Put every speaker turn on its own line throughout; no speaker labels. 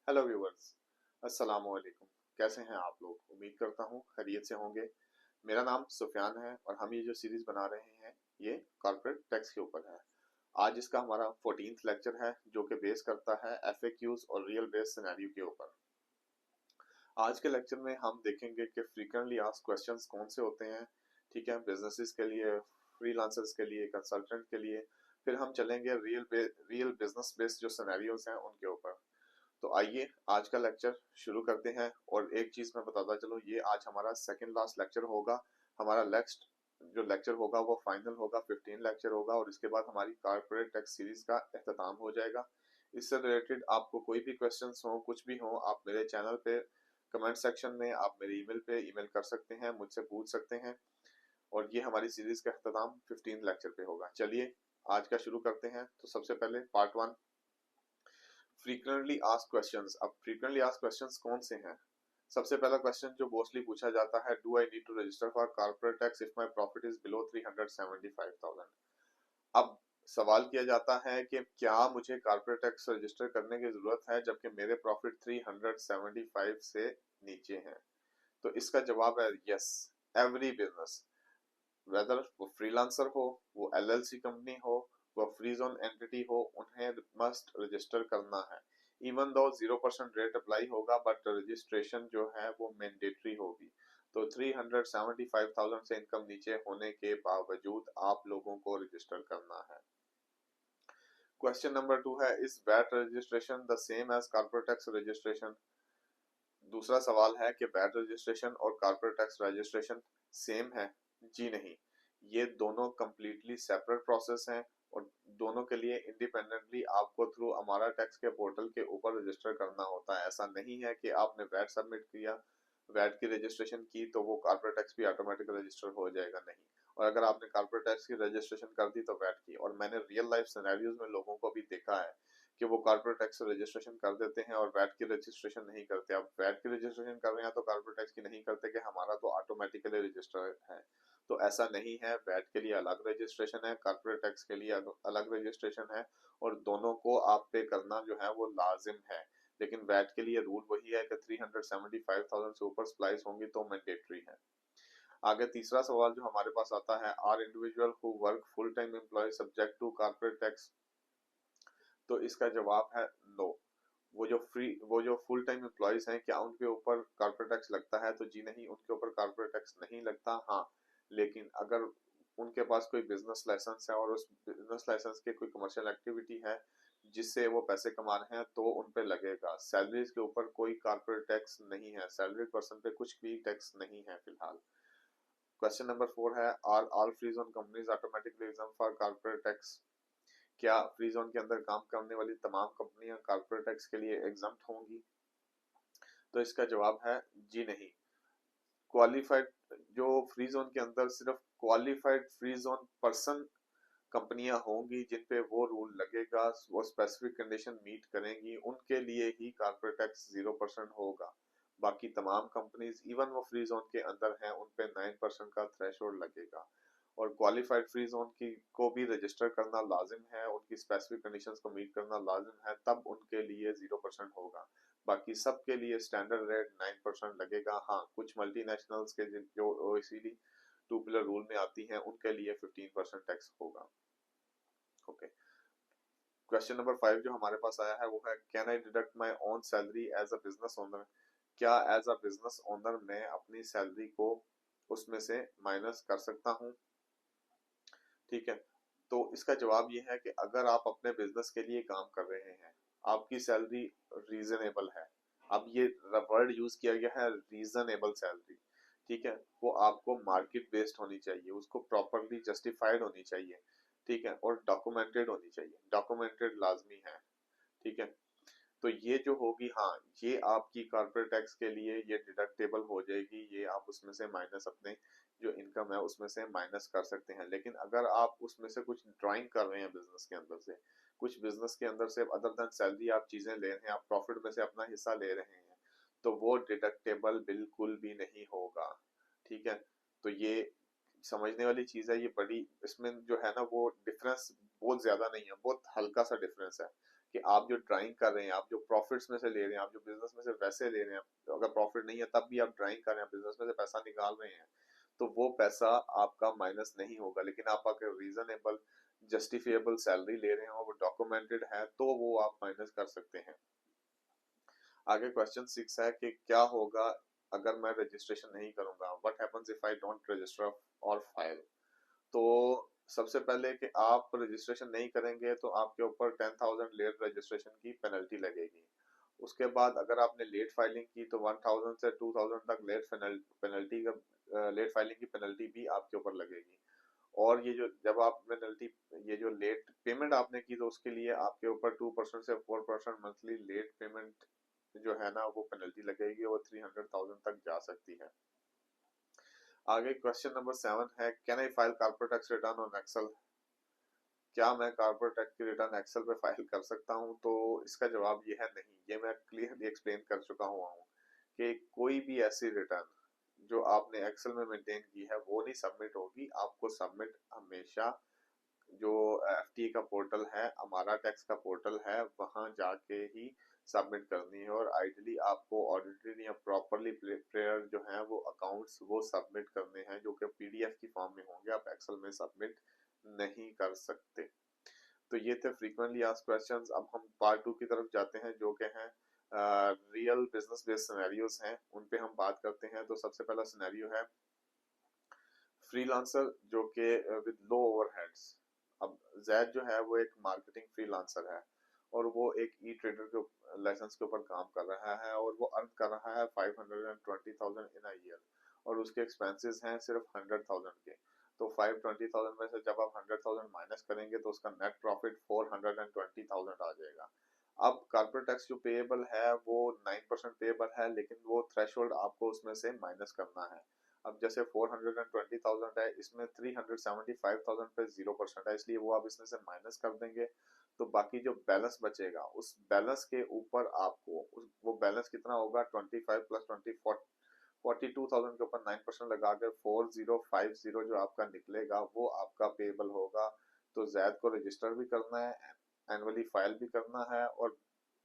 Hello viewers, अस्सलाम वालेकुम। कैसे हैं आप लोग? उम्मीद करता हूँ खैरियत से होंगे। मेरा नाम सुफियान है और हम ये जो सीरीज बना रहे हैं ये कॉर्पोरेट टैक्स के ऊपर है। आज इसका हमारा 14th लेक्चर है जो कि बेस करता है एफएक्यूज और रियल बेस सिनेरियो के ऊपर। आज के लेक्चर में हम देखेंगे कि फ्रीक्वेंटली आस्क्ड क्वेश्चंस कौन से होते हैं, ठीक है, बिजनेसेस के लिए, फ्रीलांसर्स के लिए, कंसल्टेंट के लिए। फिर हम चलेंगे रियल बिजनेस बेस्ड जो सिनेरियोज हैं उनके ऊपर। तो आइए आज का लेक्चर शुरू करते हैं। और एक चीज मैं बताता चलो, ये आज हमारा सेकंड लास्ट लेक्चर होगा। हमारा नेक्स्ट जो लेक्चर होगा वो फाइनल होगा, 15 लेक्चर होगा और इसके बाद हमारी कॉर्पोरेट टैक्स सीरीज का अख्ताम हो जाएगा। इससे रिलेटेड आपको कोई भी क्वेश्चंस हो, कुछ भी हो, आप मेरे चैनल पे कमेंट सेक्शन में, आप मेरे ईमेल पे ईमेल कर सकते हैं, मुझसे पूछ सकते हैं। और ये हमारी सीरीज का अख्ताम 15 लेक्चर पे होगा। चलिए आज का शुरू करते हैं। तो सबसे पहले पार्ट 1, फ्रीक्वेंटली आस्क्ड क्वेश्चंस। अब फ्रीक्वेंटली आस्क्ड क्वेश्चंस कौन से हैं? सबसे पहला क्वेश्चन जो मोस्टली पूछा जाता है, do I need to register for corporate tax if my profit is below 375,000। अब सवाल किया जाता है कि क्या मुझे कॉर्पोरेट टैक्स रजिस्टर करने की जरूरत है जबकि मेरे प्रॉफिट 375 से नीचे हैं। तो इसका जवाब है यस। एवरी बिजनेस, वेदर वो फ्रीलांसर हो, वो एलएलसी कंपनी हो, वो फ्री जोन एंटिटी हो, उन्हें मस्ट रजिस्टर करना है। इवन दो 0% रेट अप्लाई होगा बट रजिस्ट्रेशन जो है वो मैंडेटरी होगी। तो 375,000 से इनकम नीचे होने के बावजूद आप लोगों को रजिस्टर करना है। क्वेश्चन नंबर 2 है, is VAT registration the same as corporate tax registration? दूसरा सवाल है कि वैट रजिस्ट्रेशन और कॉर्पोरेट टैक्स रजिस्ट्रेशन सेम है? जी नहीं, ये दोनों कंप्लीटली सेपरेट प्रोसेस हैं और दोनों के लिए इंडिपेंडेंटली आपको थ्रू हमारा टैक्स के पोर्टल के ऊपर रजिस्टर करना होता है। ऐसा नहीं है कि आपने वैट सबमिट किया, वैट की रजिस्ट्रेशन की तो वो कॉर्पोरेट टैक्स भी ऑटोमेटिक रजिस्टर हो जाएगा, नहीं। और अगर आपने कॉर्पोरेट टैक्स की रजिस्ट्रेशन कर दी तो वैट की। और मैंने रियल लाइफ सिनेरियोज में लोगों को भी देखा है कि वो कॉर्पोरेट टैक्स रजिस्ट्रेशन कर देते हैं और वैट की रजिस्ट्रेशन नहीं करते। अब वैट की रजिस्ट्रेशन कर रहे हैं तो कॉर्पोरेट टैक्स की नहीं करते कि हमारा तो ऑटोमेटिकली रजिस्टर है। तो ऐसा नहीं है, वैट के लिए अलग रजिस्ट्रेशन है, कॉर्पोरेट टैक्स के लिए अलग रजिस्ट्रेशन है और दोनों को आप पे करना जो है वो लाजिम है। लेकिन वैट के लिए रूल वही है कि 375,000 से ऊपर सप्लाईज होंगी तो मैंडेटरी है। आगे तीसरा सवाल जो हमारे पास आता है, are individual who work full time employ subject to corporate tax? तो इसका जवाब है नो। वो जो फुल टाइम एम्प्लॉयज हैं, क्या उनके ऊपर कॉर्पोरेट टैक्स लगता है? तो जी नहीं, उनके ऊपर कॉर्पोरेट टैक्स नहीं लगता। हाँ, लेकिन अगर उनके पास कोई बिजनेस लाइसेंस है और उस बिजनेस लाइसेंस के कोई कमर्शियल एक्टिविटी है जिससे वो पैसे कमा रहे हैं तो उन पे लगेगा। सैलरीज के ऊपर कोई कॉर्पोरेट टैक्स नहीं है, सैलरी पर्सन पे कुछ भी टैक्स नहीं है फिलहाल। क्वेश्चन नंबर 4 है, are all free zone companies automatically exempt for corporate tax? क्या फ्री जोन के अंदर काम करने वाली तमाम कंपनियां कॉर्पोरेट टैक्स के लिए एग्जम्प्ट होंगी? तो इसका जवाब है जी नहीं। क्वालिफाइड जो फ्री जोन के अंदर सिर्फ क्वालिफाइड फ्री जोन पर्सन कंपनियां होंगी जिन पे वो रूल लगेगा, वो स्पेसिफिक कंडीशन मीट करेंगी, उनके लिए ही कॉर्पोरेट टैक्स 0% होगा। बाकी तमाम कंपनीज इवन वो फ्री जोन के अंदर हैं उन पे 9% का थ्रेशोल्ड लगेगा। और क्वालिफाइड फ्री जोन की को भी रजिस्टर करना लाजिम है, उनकी स्पेसिफिक कंडीशंस को मीट करना लाजिम है, तब उनके लिए 0% होगा। बाकी सबके लिए स्टैंडर्ड रेट 9% लगेगा। हाँ, कुछ मल्टीनेशनल्स के जो ओईसीडी 2 पिलर रूल में आती हैं उनके लिए 15% टैक्स होगा। ओके, क्वेश्चन नंबर 5 जो हमारे पास आया है वो है, can I deduct my own salary as a business owner? क्या एज अ बिजनेस ओनर मैं अपनी सैलरी को उसमें से माइनस कर सकता हूँ? ठीक है, तो इसका जवाब ये है कि अगर आप अपने बिजनेस के लिए काम कर रहे हैं, आपकी सैलरी रीजनेबल है। अब ये वर्ड यूज किया गया है रीजनेबल सैलरी, ठीक है, वो आपको मार्केट बेस्ड होनी चाहिए, उसको प्रॉपरली जस्टिफाइड होनी चाहिए, ठीक है, और डॉक्यूमेंटेड होनी चाहिए। डॉक्यूमेंटेड लाजमी है, ठीक है। तो ये जो होगी, हाँ, ये आपकी कॉर्पोरेट टैक्स के लिए ये डिडक्टेबल हो जाएगी, ये आप उसमें से माइनस अपने जो इनकम है उसमें से माइनस कर सकते हैं। लेकिन अगर आप उसमें से कुछ ड्राइंग कर रहे हैं बिजनेस के अंदर से, कुछ बिजनेस के अंदर से अदर देन सैलरी आप चीजें ले रहे हैं, आप प्रॉफिट में से अपना हिस्सा ले रहे हैं, तो वो डिडक्टेबल बिल्कुल भी नहीं होगा, ठीक है। तो ये समझने वाली चीज है, ये बड़ी इसमें जो है ना वो डिफरेंस बहुत ज्यादा नहीं है, बहुत हल्का सा डिफरेंस है। कि आप जो ड्राइंग कर रहे हैं, आप जो प्रॉफिट्स में से ले रहे हैं, आप जो बिजनेस में से पैसे ले रहे हैं, तो अगर प्रॉफिट नहीं है तब भी आप ड्राइंग कर रहे हैं, बिजनेस में से पैसा निकाल रहे हैं, तो वो पैसा आपका माइनस नहीं होगा। लेकिन आप अगर रीजनेबल जस्टिफिएबल सैलरी ले रहे हैं और वो डॉक्यूमेंटेड है तो वो आप माइनस कर सकते हैं। आगे क्वेश्चन 6 है कि क्या होगा अगर मैं रजिस्ट्रेशन नहीं करूंगा, what happens if I don't register और फाइल। तो सबसे पहले कि आप रजिस्ट्रेशन नहीं करेंगे तो आपके ऊपर 10,000 लेट रजिस्ट्रेशन की पेनल्टी लगेगी। उसके बाद अगर आपने लेट फाइलिंग की तो 1,000 से 2,000 तक पेनल्टी का लेट फाइलिंग की पेनल्टी भी आपके ऊपर लगेगी। और ये जो जब आप पेनल्टी ये जो लेट पेमेंट आपने की तो उसके लिए आपके ऊपर 2% से 4% मंथली लेट पेमेंट जो है ना वो पेनल्टी लगेगी और 300,000 तक जा सकती है। आगे क्वेश्चन नंबर 7 है, can I file corporate tax return on Excel. क्या मैं कॉर्पोरेट टैक्स की रिटर्न एक्सेल पे फाइल कर सकता हूं? तो इसका जवाब ये है नहीं। ये मैं क्लियरली एक्सप्लेन कर चुका हुआ हूं कि कोई भी ऐसी रिटर्न जो आपने एक्सेल में मेंटेन की है वो नहीं सबमिट होगी। आपको सबमिट हमेशा जो एफटीए का पोर्टल है, हमारा टैक्स का पोर्टल है, वहां जाके ही सबमिट करनी है। और आइडियली आपको ऑडिटेड या प्रॉपरली प्रिपेयर्ड जो है वो अकाउंट्स वो सबमिट करने हैं जो कि पीडीएफ की फॉर्म में होंगे, आप एक्सेल में सबमिट नहीं कर सकते। तो ये थे फ्रीक्वेंटली आस्क्ड क्वेश्चंस। अब हम पार्ट 2 की तरफ जाते हैं जो कि हैं रियल बिजनेस बेस्ड सिनेरियोज हैं, उन पे हम बात करते हैं। तो सबसे पहला सिनेरियो है फ्रीलांसर जो कि विद लो ओवरहेड्स। अब जैद जो है वो एक मार्केटिंग फ्रीलांसर है और वो एक ई ट्रेडर के लाइसेंस के ऊपर काम कर रहा है और वो अर्न कर रहा है 520,000 इन अ ईयर और उसके एक्सपेंसेस हैं सिर्फ 100,000 के। तो 520,000 में से जब आप 100,000 माइनस करेंगे तो उसका नेट प्रॉफिट 420,000 आ जाएगा। अब कॉर्पोरेट टैक्स जो पेएबल है वो 9% पेएबल है, लेकिन वो थ्रेशोल्ड आपको उसमें से माइनस करना है। अब जैसे 420,000 है, इसमें 375,000 पे 0% है, इसलिए वो आप इसमें से माइनस कर देंगे। तो बाकी जो बैलेंस बचेगा उस बैलेंस के ऊपर आपको वो बैलेंस कितना होगा, 25 प्लस 20 42,000 के ऊपर 9% लगा के 4050 जो आपका निकलेगा वो आपका पेएबल होगा। तो जैद को रजिस्टर भी करना है, एनुअली फाइल भी करना है और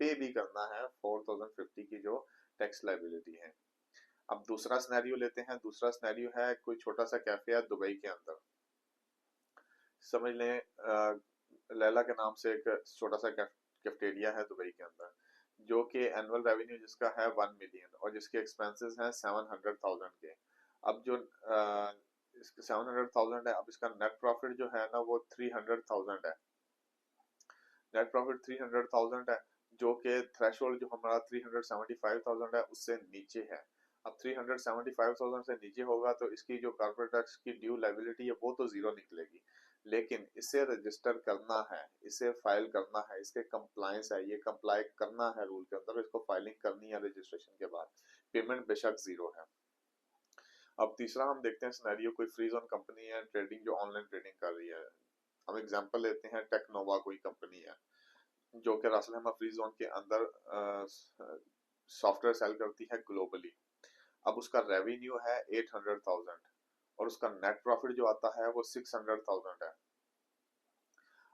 पे भी करना है 4,050 की जो टैक्स लाइबिलिटी है। अब दूसरा सिनेरियो लेते हैं। दूसरा सिनेरियो है कोई छोटा सा कैफे है दुबई के अंदर, समझ लें लैला के नाम से एक छोटा सा कैफेटेरिया है दुबई के अंदर, जो कि एनुअल रेवेन्यू जिसका है 1 मिलियन और जिसके एक्सपेंसेस हैं 700,000 के। अब जो 700,000 है, अब इसका नेट प्रॉफिट जो है ना वो 300,000 है। नेट प्रॉफिट 300,000 है जो कि थ्रेशोल्ड जो हमारा 375,000 है उससे नीचे है। अब 375,000 से नीचे होगा तो इसकी जो कॉर्पोरेट टैक्स की ड्यू लाइबिलिटी है वो तो जीरो निकलेगी, लेकिन इसे रजिस्टर करना है, इसे फाइल करना है, इसके कंप्लायंस है, ये कंप्लाई करना है रूल के अंदर, इसको फाइलिंग करनी है रजिस्ट्रेशन के बाद, पेमेंट बेशक जीरो है। अब तीसरा हम देखते हैं सिनेरियो, कोई फ्री जोन कंपनी है ट्रेडिंग जो ऑनलाइन ट्रेडिंग कर रही है। हम एग्जांपल लेते हैं टेक्नोवा कोई कंपनी है जो कि रासल हेमा फ्री जोन के अंदर सॉफ्टवेयर सेल करती है ग्लोबली। अब उसका रेवेन्यू है 800,000 और उसका नेट प्रॉफिट जो आता है वो 600,000 है।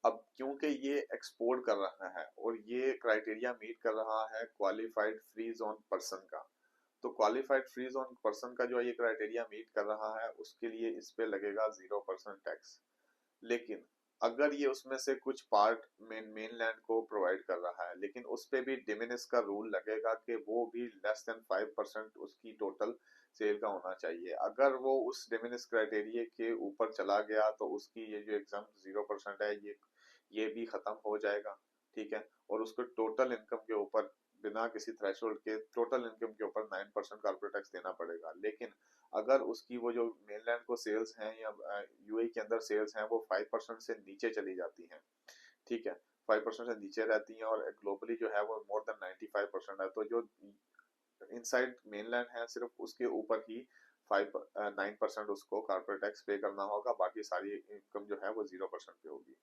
अब क्योंकि ये एक्सपोर्ट कर रहा है और ये क्राइटेरिया मीट कर रहा है क्वालिफाइड फ्री जोन पर्सन का, तो क्वालिफाइड फ्री जोन पर्सन का जो ये क्राइटेरिया मीट कर रहा है उसके लिए इस पे लगेगा 0% टैक्स। लेकिन अगर ये उसमें से कुछ पार्ट मेनलैंड को प्रोवाइड कर रहा है, लेकिन उस पे भी डिमिनिश का रूल लगेगा कि वो भी लेस देन 5% उसकी टोटल सेल का होना चाहिए। अगर वो उस डिमिनिश क्राइटेरिया के ऊपर चला गया तो उसकी ये जो एग्जाम 0% है ये भी खत्म हो जाएगा, ठीक है। और उसको टोटल इनकम के ऊपर बिना किसी थ्रेशोल्ड के टोटल इनकम के ऊपर 9% कॉर्पोरेट टैक्स देना पड़ेगा। लेकिन अगर उसकी वो जो मेनलैंड को सेल्स हैं या यूएई के अंदर सेल्स हैं वो 5% से नीचे चली जाती हैं, ठीक है, 5% से नीचे रहती हैं और ग्लोबली जो है वो मोर देन 95% है, तो जो इनसाइड मेनलैंड है सिर्फ उसके ऊपर ही 9% उसको कॉर्पोरेट टैक्स पे करना होगा, बाकी सारी इनकम जो है वो 0% पे होगी।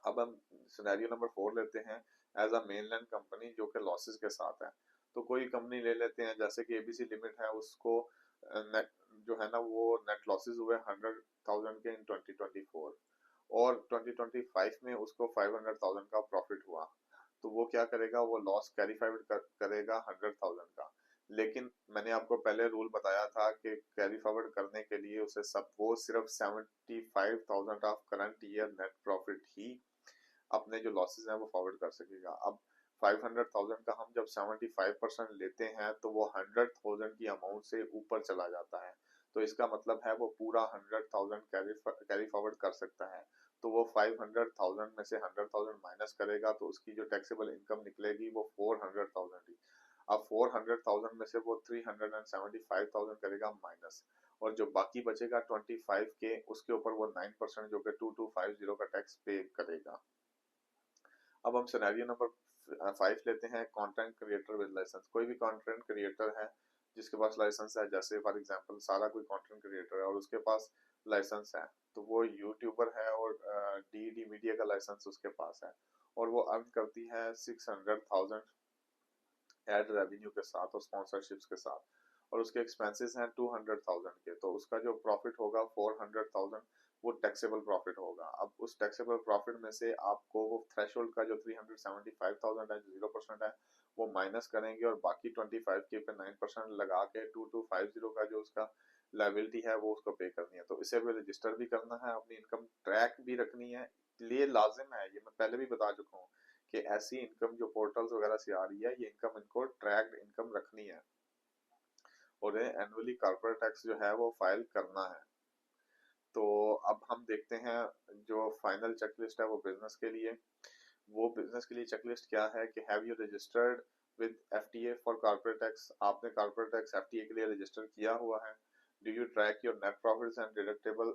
अब हम सिनेरियो नंबर 4 लेते हैं, एज अ मेनलैंड कंपनी जो कि लॉसेस के साथ है। तो कोई कंपनी ले लेते हैं जैसे कि एबीसी लिमिट है, उसको नेट जो है ना वो नेट लॉसेस हुए 100,000 के इन 2024 और 2025 में उसको 500,000 का प्रॉफिट हुआ, तो वो क्या करेगा, वो लॉस कैरी फॉरवर्ड करेगा 100,000 का। लेकिन मैंने आपको पहले रूल बताया था कि कैरी फॉरवर्ड करने के लिए उसे सब वो सिर्फ 75,000 of current year net profit ही अपने जो लॉसेस हैं वो फॉरवर्ड कर सकेगा। अब 500,000 का हम जब 75% लेते हैं तो वो 100,000 की अमाउंट से ऊपर चला जाता है, तो इसका मतलब है वो पूरा 100,000 कैरी फॉरवर्ड कर सकता है। तो वो 500,000 में से 100,000 माइनस करेगा तो उसकी जो टैक्सेबल इनकम निकलेगी वो 400,000 ही। अब 400,000 में से वो 375,000 करेगा माइनस, और जो बाकी बचेगा 25 के, उसके ऊपर वो 9% जो कि 2250 का टैक्स पे करेगा। अब हम सिनेरियो नंबर 5 लेते हैं, कंटेंट क्रिएटर विद लाइसेंस। कोई भी कंटेंट क्रिएटर है जिसके पास लाइसेंस है, जैसे फॉर एग्जांपल सारा कोई कंटेंट क्रिएटर है और उसके पास लाइसेंस है, तो वो यूट्यूबर है और डी मीडिया का लाइसेंस उसके पास है, और वो अर्न करती है 600,000 एड रेवेन्यू के साथ और स्पॉन्सरशिप्स के साथ, और उसके एक्सपेंसेस हैं 200,000 के, तो उसका जो प्रॉफिट होगा 400,000 वो टैक्सेबल प्रॉफिट होगा। अब उस टैक्सेबल प्रॉफिट में से आपको वो थ्रेशोल्ड का जो 375,000 है, 0% है, वो माइनस करेंगे और बाकी 25 के पे 9% लगा के 2250 का जो उसका लाइबिलिटी है वो उसको पे करनी है। तो इसे भी रजिस्टर भी करना है, अपनी इनकम ट्रैक भी रखनी है, लिए लाजिम है, ये मैं पहले भी बता चुका हूँ कि ऐसी इनकम जो पोर्टल्स वगैरह से आ रही है, ये इनकम इनको ट्रैक्ड इनकम रखनी है और एनुअली कॉर्पोरेट टैक्स जो है वो फाइल करना है। तो अब हम देखते हैं जो फाइनल चेकलिस्ट है वो बिजनेस के लिए। वो बिजनेस के लिए चेकलिस्ट क्या है कि have you registered with FTA for corporate tax. आपने कॉर्पोरेट टैक्स एफटीए के लिए रजिस्टर किया हुआ है। Do you track your net profits and deductible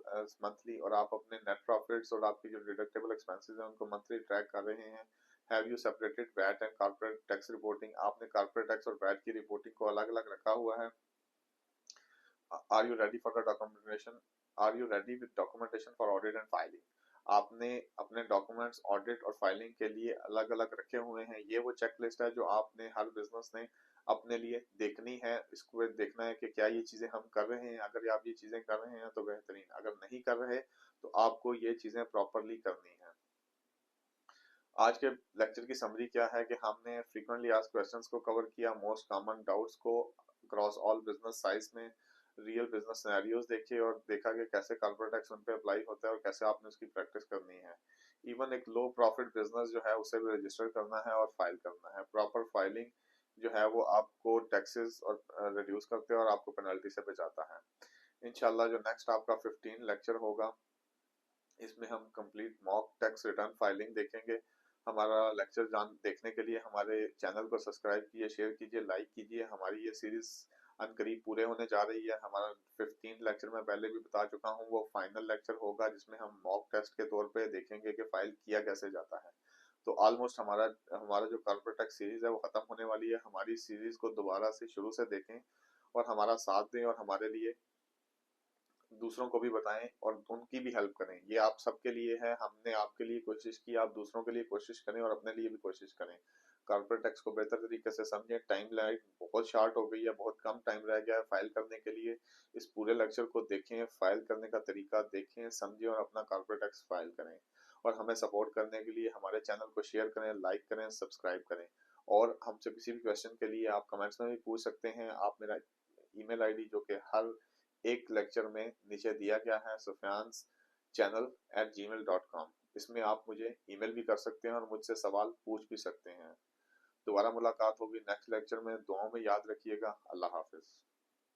monthly. और आप अपने नेट प्रॉफिट्स और आपकी जो डिडक्टेबल एक्सपेंसेस हैं उनको मंथली ट्रैक कर रहे हैं। Have you separated VAT and corporate tax reporting. आपने कॉर्पोरेट टैक्स और वैट की रिपोर्टिंग को अलग अलग रखा हुआ है। Are you ready for the documentation, are you ready with documentation for audit and filing. आपने अपने डॉक्यूमेंट्स ऑडिट और फाइलिंग के लिए अलग अलग रखे हुए हैं। ये वो चेकलिस्ट है जो आपने हर बिजनेस ने अपने लिए देखनी है। इसको देखना है कि क्या ये चीजें हम कर रहे हैं, अगर आप ये चीजें कर रहे हैं तो बेहतरीन, अगर नहीं कर रहे तो आपको ये चीजें प्रॉपरली करनी है। आज के लेक्चर की समरी क्या है कि हमने फ्रीक्वेंटली आस्क्ड क्वेश्चंस को कवर किया, मोस्ट कॉमन डाउट्स को क्रॉस ऑल बिजनेस साइज में, रियल बिजनेस सिनेरियोज देखे और देखा कि कैसे कॉर्पोरेट टैक्स उन पे अप्लाई होता है और कैसे आपने उसकी प्रैक्टिस करनी है। इवन एक लो प्रॉफिट बिजनेस जो है उसे भी रजिस्टर करना है और फाइल करना है। प्रॉपर फाइलिंग जो है वो आपको टैक्सेस और रिड्यूस करते हैं और आपको पेनल्टी से बचाता है। इंशाल्लाह जो नेक्स्ट आपका 15 लेक्चर होगा, इसमें हम complete mock tax return filing देखेंगे। हमारा लेक्चर देखने के लिए हमारे चैनल को सब्सक्राइब कीजिए, शेयर कीजिए, लाइक कीजिए। हमारी ये सीरीज अनकरीब पूरे होने जा रही है। हमारा 15 लेक्चर मैं पहले भी बता चुका हूँ, वो फाइनल लेक्चर होगा जिसमें हम मॉक टेस्ट के तौर पे देखेंगे कि फाइल किया कैसे जाता है। तो ऑलमोस्ट हमारा हमारा जो कॉर्पोरेट टैक्स सीरीज है वो खत्म होने वाली है। हमारी सीरीज को दोबारा से शुरू से देखें और हमारा साथ दें और हमारे लिए दूसरों को भी बताएं और उनकी भी हेल्प करें। ये आप सबके लिए है, हमने आपके लिए कोशिश की, आप दूसरों के लिए कोशिश करें और अपने लिए भी कोशिश करें। कॉर्पोरेट टैक्स को बेहतर तरीके से समझें। टाइम लाइन बहुत शॉर्ट हो गई है, बहुत कम टाइम रह गया है फाइल करने के लिए। इस पूरे लेक्चर को देखें, फाइल करने का तरीका देखें, समझें और अपना कॉर्पोरेट टैक्स फाइल करें। और हमें सपोर्ट करने के लिए हमारे चैनल को शेयर करें, लाइक करें, सब्सक्राइब करें। और हमसे किसी भी क्वेश्चन के लिए आप कमेंट्स में भी पूछ सकते हैं। आप मेरा ईमेल आईडी जो कि हर एक लेक्चर में नीचे दिया गया है, sufyanschannel@gmail.com, इसमें आप मुझे ईमेल भी कर सकते हैं और मुझसे सवाल पूछ भी सकते हैं। दोबारा मुलाकात होगी नेक्स्ट लेक्चर में। दुआओं में याद रखिएगा। अल्लाह हाफिज।